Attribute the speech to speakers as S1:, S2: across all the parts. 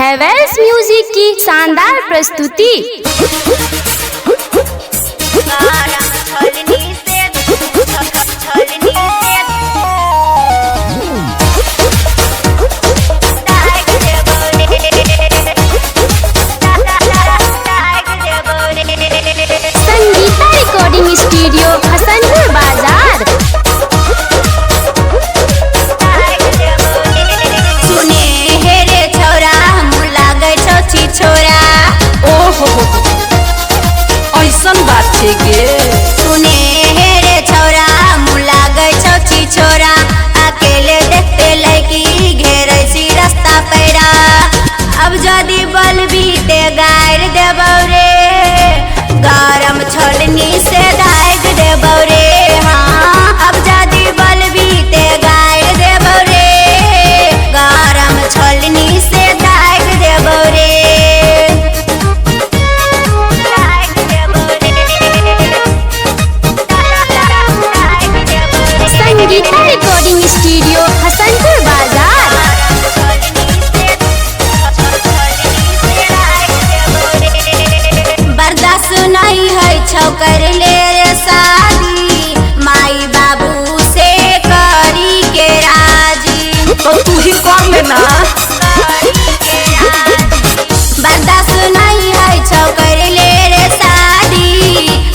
S1: Havells music की शानदार प्रस्तुति। संगीता रिकॉर्डिंग स्टूडियो हसनपुर बाजार।
S2: सुने हे रे छौरा हम लागे छौ छी छोरा।
S3: ओहो ऐसन बात छे गे।
S2: सुने हे रे छौरा हम लागे छौ छी छोरा। अकेले देखते लड़की घेरे सी रास्ता पैरा। अब जदी बलबी ते गायर देबौ रे। गरम छोलनी से दाग देबौ रे। हाँ अब जदी बलबी ते गायर देबौ रे। गरम छोलनी से दाग देबौ रे।
S1: संगीता रिकॉर्डिंग स्टूडियो हसनपुर बाजार।
S2: बर्दाश्त नहीं है छौ कर ले रे शादी। माई बाबू से करी के राजी।
S3: तो तू ही कर लेना।
S2: बर्दाश्त नहीं है छौ कर ले रे शादी।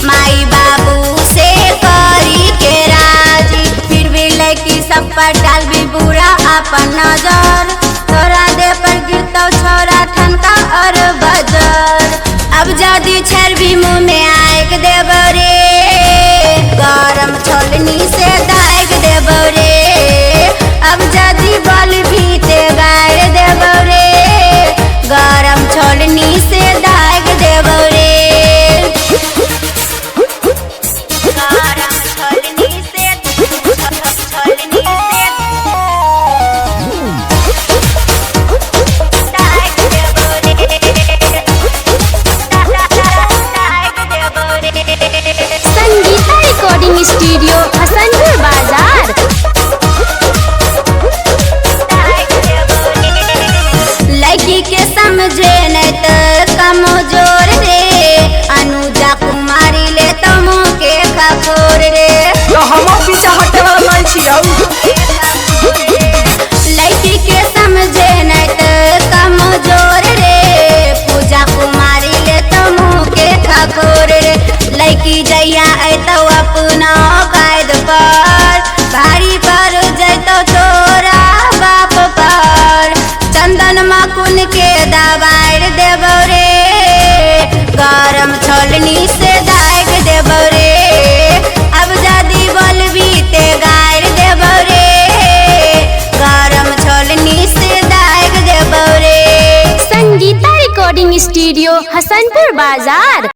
S2: माई बाबू से करी के राजी। फिर भी लड़की सब पर डाल भी बुरा अपन नजर। तोरा दे पर गिरतौ छोरा ठनका और बजर। अब जदी छर भी मुँह में आग देबौ रे। गरम छोलनी से दाग देबौ रे। अब जदी बल भी ते गाड़ देबौ रे। गरम छोलनी से दाग देबौ रे। गरम छोलनी से छोलनी से दाग देबौ रे।
S1: संगीता रिकॉर्डिंग स्टूडियो हसनपुर बाजार।
S2: लड़की के समझे नहीं तो कमजोर रे। अनुजा कुमारी ले तो मुँह के खखोर रे।
S3: तो हम पीछा हटे वाला नहीं छियौ।
S2: लड़की के समझे नहीं तो कमजोर रे। पूजा कुमारी ले तो मुँह के खखोर रे। लड़की जैया अतौ अपना कायद पर। भारी पर जैतो तोरा बाप पर। चंदन मकुन के दबाड़ देबौ रे। गरम छोलनी से दाग देबौ रे। अब जदी बोलबी ते गायर देबौ रे। गरम छोलनी से दाग देबौ रे।
S1: संगीता रिकॉर्डिंग स्टूडियो हसनपुर बाजार।